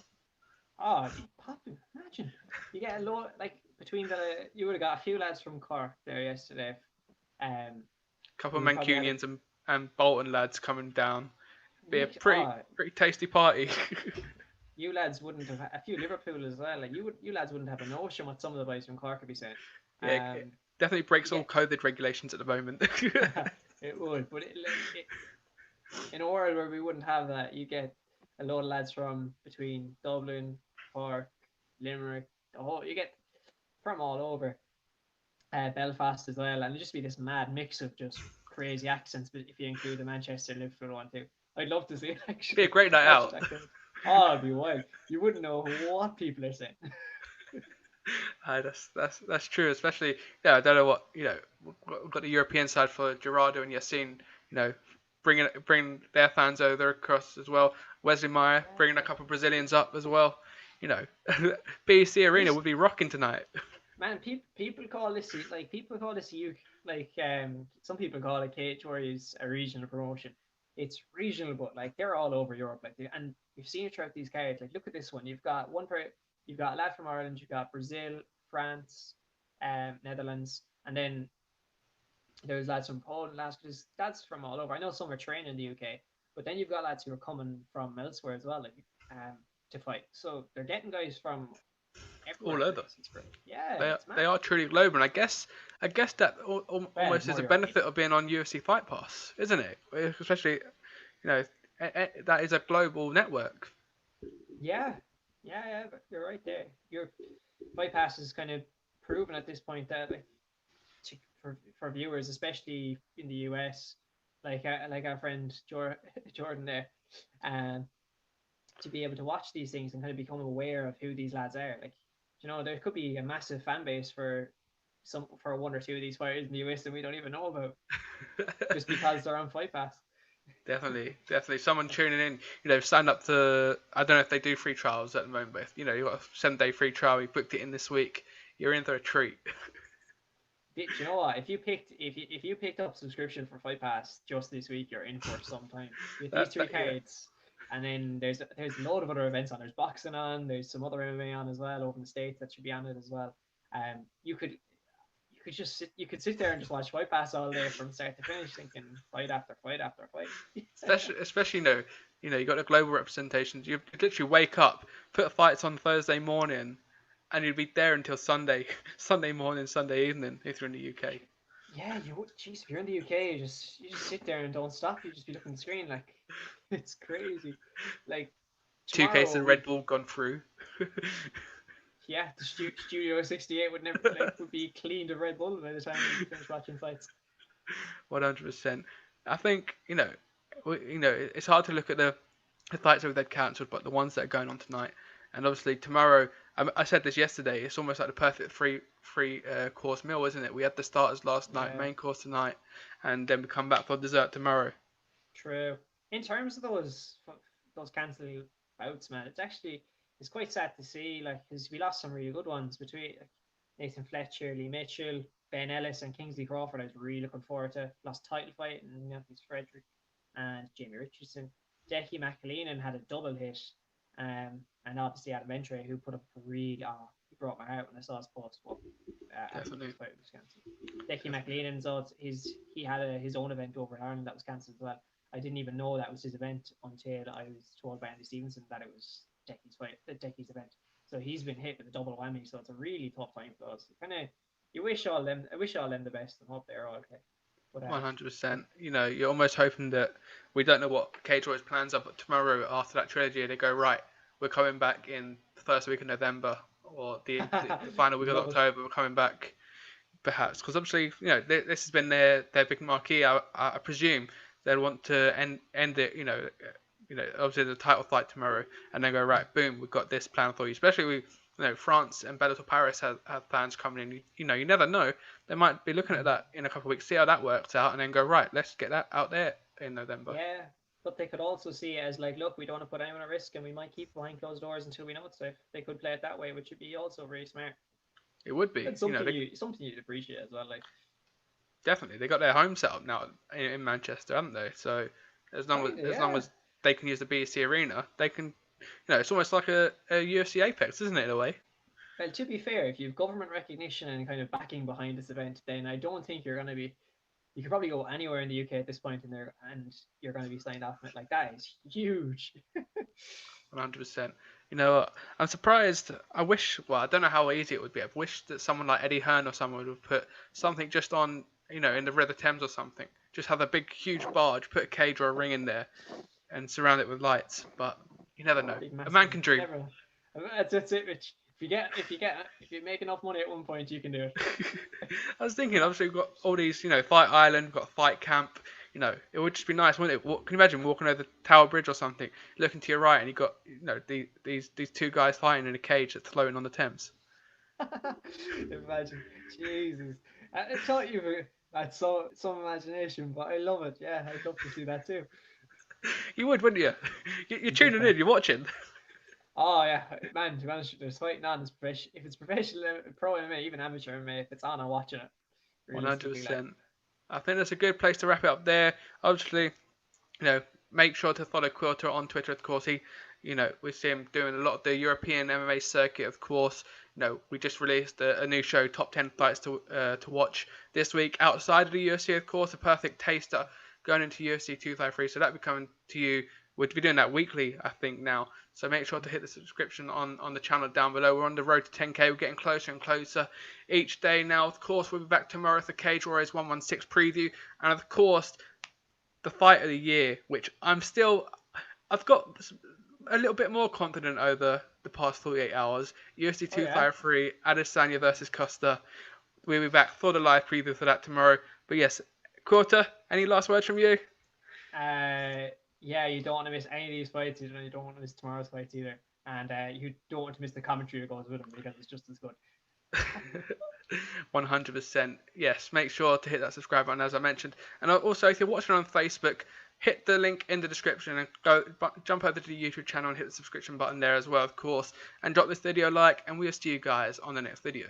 Oh, it'd be popping. Imagine you get a lot like between you would have got a few lads from Cork there yesterday. Couple of Mancunians and Bolton lads coming down. Be a pretty tasty party. You lads wouldn't have a few Liverpool as well. Like you lads wouldn't have a notion what some of the boys from Cork would be saying. It definitely breaks all COVID regulations at the moment. It would, but in a world where we wouldn't have that, you get a lot of lads from between Dublin, Cork, Limerick, you get from all over, Belfast as well, and it'd just be this mad mix of just crazy accents. But if you include the Manchester and Liverpool one too, I'd love to see it actually. Be a great night out. Oh, it'd be wild. You wouldn't know what people are saying. That's true, especially I don't know what we've got the European side for Gerardo and Yassine, bringing their fans over across as well. Wesley Meyer bringing a couple of Brazilians up as well. BEC Arena would be rocking tonight. Man, people call this some people call it Cage Warriors a regional promotion. It's regional, but they're all over Europe. And you've seen it throughout these cards. Look at this one. You've got a lad from Ireland. You've got Brazil, France, Netherlands, and then there's lads from Poland. Lads from all over. I know some are training in the UK, but then you've got lads who are coming from elsewhere as well, to fight. So they're getting guys from everywhere. All over. Yeah, they are truly global. And I guess that almost is a benefit of being on UFC Fight Pass, isn't it? Especially, that is a global network. Yeah, you're right there. Your Fight Pass is kind of proven at this point that for viewers, especially in the US, like our friend Jordan there, to be able to watch these things and kind of become aware of who these lads are. There could be a massive fan base for one or two of these fighters in the US that we don't even know about, just because they're on Fight Pass. Definitely. Someone tuning in, signed up to. I don't know if they do free trials at the moment, but you got a 7-day free trial. You booked it in this week. You're in for a treat. Do you know what? If you picked up subscription for Fight Pass just this week, you're in for some time. You have these 3 cards. And then there's a load of other events on. There's boxing on. There's some other MMA on as well over in the States that should be on it as well. You could sit there and just watch Fight Pass all day from start to finish, thinking fight after fight after fight. Especially you got the global representations. You literally wake up, put fights on Thursday morning, and you'd be there until Sunday morning, Sunday evening if you're in the UK. Yeah, if you're in the UK, you just sit there and don't stop. You just be looking at the screen it's crazy. 2 cases of Red Bull gone through. Yeah, the Studio 68 would be cleaned of Red Bull by the time you finish watching fights. 100%. I think it's hard to look at the fights that they've cancelled, but the ones that are going on tonight, and obviously tomorrow. I said this yesterday. It's almost like the perfect free course meal, isn't it? We had the starters last night, main course tonight, and then we come back for dessert tomorrow. True. In terms of those cancelled bouts, man, it's quite sad to see, like, because we lost some really good ones between like, Nathan Fletcher, Lee Mitchell, Ben Ellis, and Kingsley Crawford. I was really looking forward to lost title fight, and Memphis Frederick and Jamie Richardson. Decky McAleenan had a double hit, and obviously Adam Ventre, who put up a really he brought my heart when I saw his post. But Definitely. his fight was cancelled. Decky McAleenan, so he had his own event over in Ireland that was cancelled as well. I didn't even know that was his event until I was told by Andy Stevenson that it was Decky's event. So he's been hit with a double whammy. So it's a really tough time for us. I wish all them the best and hope they're all okay. But 100%. You know, you're almost hoping that we don't know what Cage Warriors plans are, but tomorrow after that trilogy, they go, right, we're coming back in the first week of November or the final week of October. We're coming back, perhaps, because obviously, you know, this has been their big marquee. I presume they'll want to end it, you know, obviously the title fight tomorrow, and then go, right, boom, we've got this plan for you. Especially with, you know, France and Bellator Paris have plans coming in. You know, you never know. They might be looking at that in a couple of weeks, see how that works out, and then go, right, let's get that out there in November. Yeah, but they could also see it as like, look, we don't want to put anyone at risk, and we might keep behind closed doors until we know it's safe. They could play it that way, which would be also very smart. It would be. It's something, something you'd appreciate as well. Like, definitely, they got their home set up now in Manchester, haven't they? So as long as they can use the BC Arena, they can. You know, it's almost like a UFC Apex, isn't it, in a way? Well, to be fair, if you have government recognition and kind of backing behind this event, then I don't think you're going to be. You could probably go anywhere in the UK at this point in there, and you're going to be signed off from it. Like, that is huge. 100%. You know, I'm surprised. I don't know how easy it would be. I wish that someone like Eddie Hearn or someone would have put something just on, you know, in the River Thames or something. Just have a big, huge barge, put a cage or a ring in there, and surround it with lights. But you never know. A man can dream. That's it, Rich. If you make enough money at one point, you can do it. I was thinking, obviously, we've got all these, you know, Fight Island, we've got Fight Camp. You know, it would just be nice, wouldn't it? Can you imagine walking over the Tower Bridge or something, looking to your right, and you've got, you know, these two guys fighting in a cage that's floating on the Thames. Imagine, Jesus! I thought you had some imagination, but I love it. Yeah, I'd love to see that too. You would, wouldn't you? You're tuning in, you're watching. Oh yeah, man! To be honest, there's fighting on. If it's professional, pro MMA, even amateur MMA, if it's on, I'm watching it. 100%. I think that's a good place to wrap it up there. Obviously, you know, make sure to follow Quilter on Twitter. Of course, we see him doing a lot of the European MMA circuit. Of course, you know, we just released a new show, Top 10 Fights to watch this week outside of the UFC. Of course, a perfect taster going into UFC 253. So that'll be coming to you. We'll be doing that weekly, I think, now. So make sure to hit the subscription on the channel down below. We're on the road to 10k. We're getting closer and closer each day now. Of course, we'll be back tomorrow for Cage Warriors 116 preview. And, of course, the fight of the year, which I've got a little bit more confident over the past 48 hours. UFC 253, Adesanya versus Costa. We'll be back for the live preview for that tomorrow. But, yes, Quarter, any last words from you? Yeah, you don't want to miss any of these fights. You don't want to miss tomorrow's fights either. And you don't want to miss the commentary that goes with them because it's just as good. 100%. Yes, make sure to hit that subscribe button as I mentioned. And also, if you're watching on Facebook, hit the link in the description and jump over to the YouTube channel and hit the subscription button there as well, of course. And drop this video a like, and we'll see you guys on the next video.